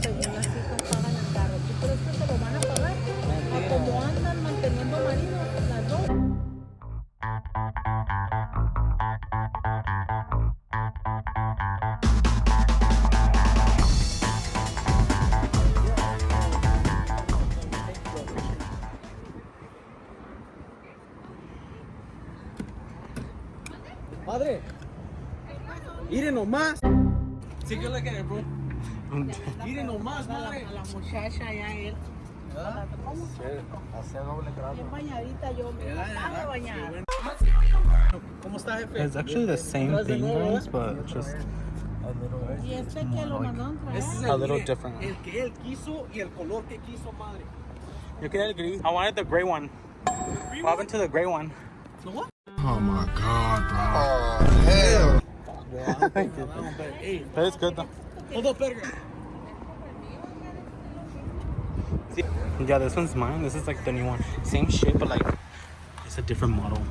según las hijas pagan el carro. ¿Tú crees que se lo van a pagar? ¿O como andan manteniendo maridos las dos? Padre, miren nomás. Sí, que like it, bro. Miren nomás, madre. A la muchacha ya él. Hace doble grado. Bien bañadita yo, me estaba bañada. ¿Cómo está, jefe? It's actually the same thing, guys, but just Y este que lo mandaron traer. Ese es a el, little mire, different. el que él quiso y el color que quiso, madre. You can agree. I wanted the gray one. What happened to the gray one? ¿No? What? Oh my god, bro. Oh, hell. Hey, But it's good though. hold up, better. Yeah, this one's mine. This is like the new one. Same shit, but like it's a different model.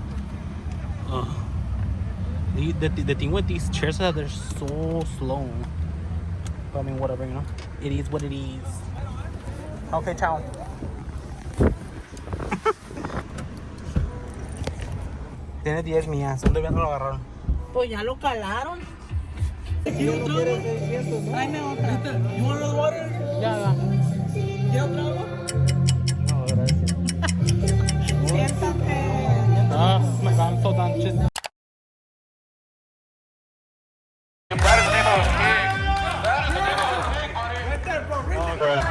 The thing with these chairs is that they're so slow. But I mean, whatever, you know. It is what it is. Okay, ciao. Tiene 10 millas. ¿Dónde no lo agarraron? Pues ya lo calaron. ¿Quiere otra agua? Tráeme otra. You want another water? Ya. ¿Quiere otra agua? No, gracias. Siéntate. Oh my god, I'm so done. Just... Right there, bro. Right there.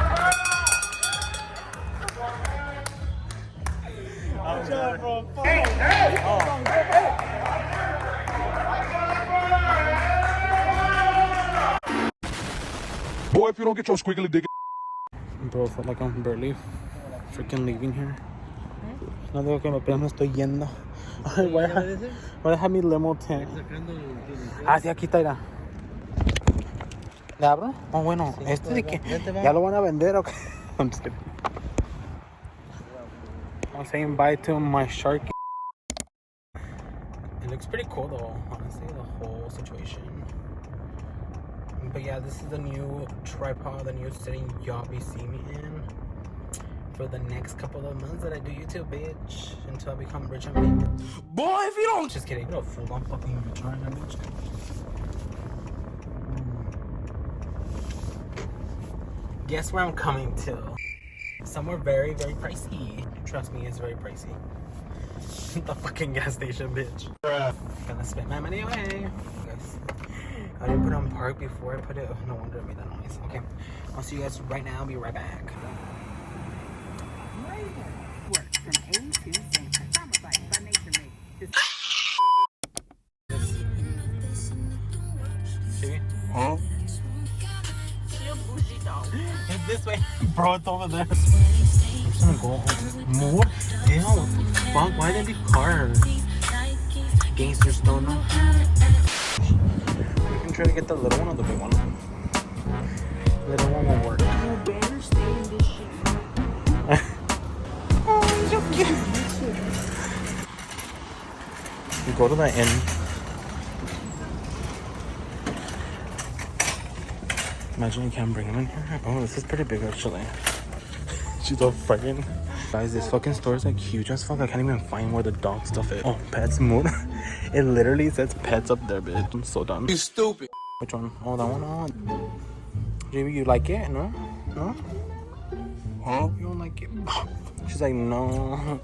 Boy, if you don't get your squiggly dick. Bro, felt like I'm barely freaking leaving here. No digo que apenas me estoy yendo. Ay, voy a dejar mi limo tent. Ah, sí, aquí está, mira. ¿Le abro? Oh, bueno, este de que ya lo van a vender, ¿o qué? I'm just kidding. I'm saying bye to my shark. It looks pretty cool though, honestly, the whole situation. But yeah, this is the new tripod, the new setting y'all be seeing me in for the next couple of months that I do YouTube, bitch, until I become rich and famous. Boy, if you don't, just kidding, no, full on fucking rich right now, bitch. Guess where I'm coming to? Somewhere very, very pricey. Trust me, it's very pricey. The fucking gas station, bitch. Gonna spend my money away. Guys, I didn't put on park before I put it. No wonder it made that noise. Okay, I'll see you guys right now. I'll be right back. Work from A to Z. Farmerbite by Nature Made. See? Huh? Real bougie dog. It's this way. Bro, it's over there. I'm just gonna go more. Damn, what the fuck? Why did they leave cars? Gangsters don't know. We can try to get the little one or the big one. Little one will work. You better stay in this shit. Oh, so cute. You go to the end. Imagine you can't bring him in here. Oh, this is pretty big actually. She's all frightened. Guys, this fucking store is like huge as fuck. I can't even find where the dog stuff is. Oh, pets mood. It literally says pets up there, bitch. I'm so done. You stupid. Which one? Oh, that one. Oh. JB, you like it? No? No? Huh? You don't like it? She's like, no.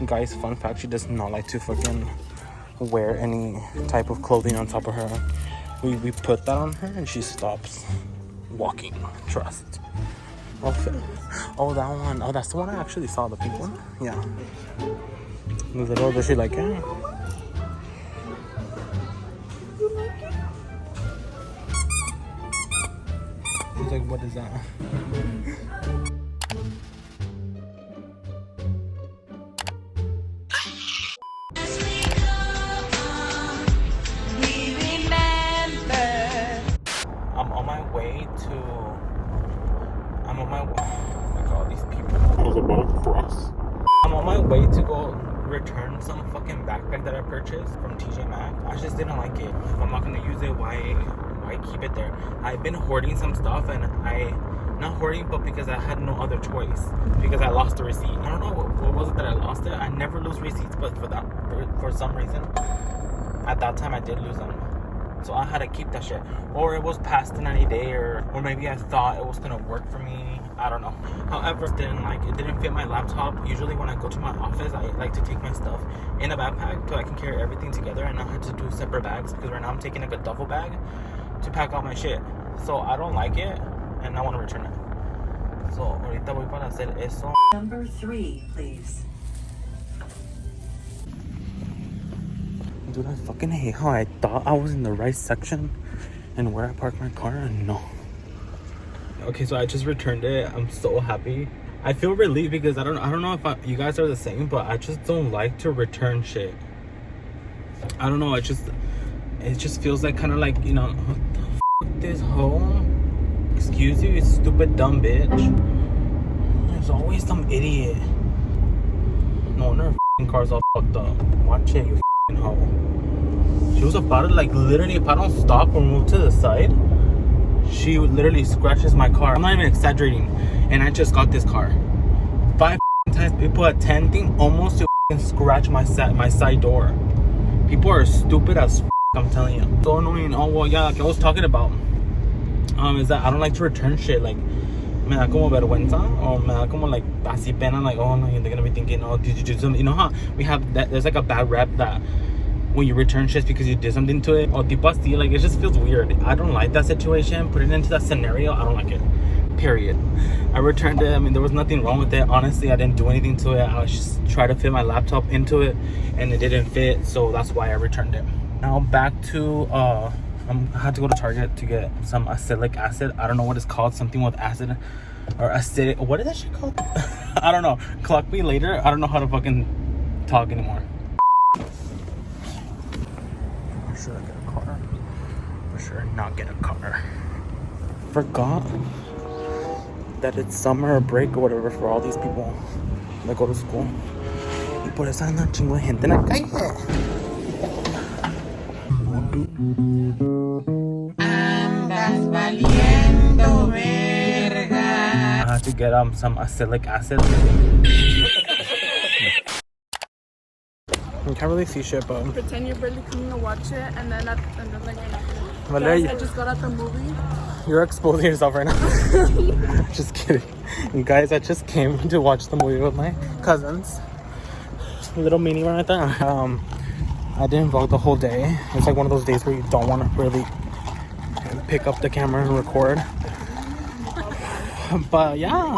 Guys, fun fact, she does not like to fucking wear any type of clothing on top of her. We put that on her and she stops walking. Trust. Oh, that one. Oh, that's the one I actually saw, the pink one. Yeah. The little, does she like it? She's like, what is that? I'm on my way to. I'm on my way. Oh my god, these people. I was about to cross. I'm on my way to go return some fucking backpack that I purchased from TJ Maxx. I just didn't like it. If I'm not gonna use it, why keep it there? I've been hoarding some stuff and I not hoarding, but because I had no other choice, because I lost the receipt. I don't know what was it that I lost it. I never lose receipts, but for some reason at that time I did lose them, so I had to keep that shit. Or it was past the 90 day, or maybe I thought it was gonna work for me. I don't know. However, it didn't fit my laptop. Usually when I go to my office, I like to take my stuff in a backpack so I can carry everything together, and I had to do separate bags because right now I'm taking like a duffel bag to pack all my shit. So I don't like it, and I want to return it. So ahorita voy para hacer eso. Number 3, please. Dude, I fucking hate how I thought I was in the right section and where I parked my car, and no. Okay, so I just returned it. I'm so happy. I feel relieved because I don't know if you guys are the same, but I just don't like to return shit. I don't know. It just feels like kind of like, you know, what the f this hoe. Excuse you, you stupid dumb bitch. There's always some idiot. No wonder her f***ing car's all fucked up. Watch it, you f***ing hoe. She was about to, like, literally, if I don't stop or move to the side, she literally scratches my car. I'm not even exaggerating. And I just got this car 5 times. People at 10 thing almost to scratch my side door. People are stupid as f, I'm telling you. So annoying. Oh well, yeah, like I was talking about, is that I don't like to return shit. Like, me da como vergüenza, or me da como like así pena, like, oh no, they're gonna be thinking, oh, did you do something? You know how we have that, there's like a bad rep that when you return shit because you did something to it, or tipo así, like, it just feels weird. I don't like that situation. Put it into that scenario, I don't like it, period. I returned it. I mean, there was nothing wrong with it, honestly. I didn't do anything to it. I was just trying to fit my laptop into it and it didn't fit, so that's why I returned it. Now back to I had to go to Target to get some acylic acid. I don't know what it's called, something with acid or acidic, what is that shit called? I don't know, clock me later. I don't know how to fucking talk anymore. Should I get a car? For sure not get a car. Forgot that it's summer break or whatever for all these people that go to school. Y por eso andan chingo de gente en la calle. Andas valiendo verga. I had to get some acylic acid. You can't really see shit, but Pretend you're barely coming to watch it, and then like, Valeria, guys, I just got out the movie. you're exposing yourself right now. Just kidding. And guys, I just came to watch the movie with my cousins. Little mini one right there. I didn't vlog the whole day. It's like one of those days where you don't want to really pick up the camera and record. But yeah.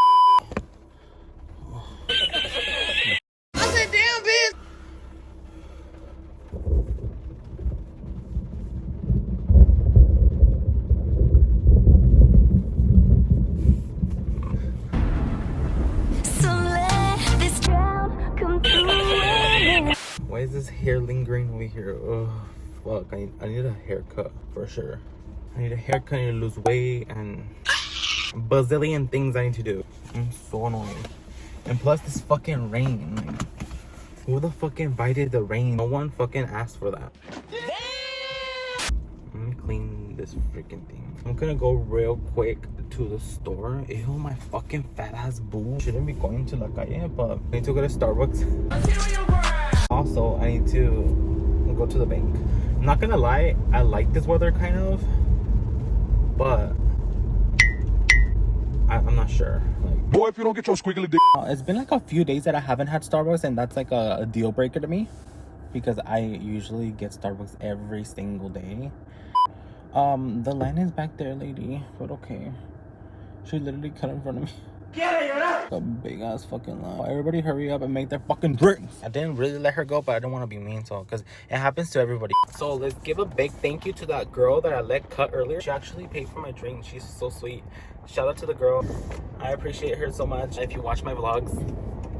I said, damn, bitch. Why is this hair lingering over here? Oh, fuck. I need a haircut for sure. I need a haircut, I need to lose weight, and bazillion things I need to do. I'm so annoying. And plus this fucking rain. Like, who the fuck invited the rain? No one fucking asked for that. Let me clean this freaking thing. I'm gonna go real quick to the store. Ew, my fucking fat ass boo. Shouldn't be going to la calle, but I need to go to Starbucks. Also, I need to go to the bank. I'm not gonna lie, I like this weather kind of, but I'm not sure. Like, Boy, if you don't get your squiggly dick. it's been like a few days that I haven't had Starbucks, and that's like a deal breaker to me because I usually get Starbucks every single day. The line is back there, lady, but okay. She literally cut in front of me. A big ass fucking line. Everybody hurry up and make their fucking drinks. I didn't really let her go, but I don't want to be mean, so because it happens to everybody. So let's give a big thank you to that girl that I let cut earlier. She actually paid for my drink. She's so sweet. Shout out to the girl. I appreciate her so much. If you watch my vlogs,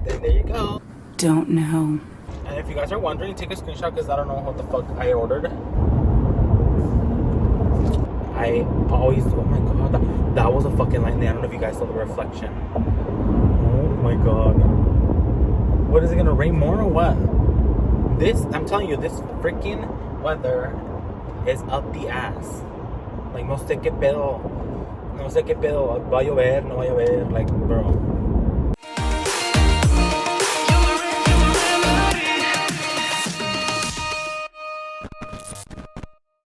then there you go. Don't know. And if you guys are wondering, take a screenshot because I don't know what the fuck I ordered. I always, oh my god, that was a fucking line there. I don't know if you guys saw the reflection. Oh my god. What, is it gonna rain more or what? This, I'm telling you, this freaking weather is up the ass. Like, no sé qué pedo. No sé qué pedo, va a llover, no va a llover, like, bro.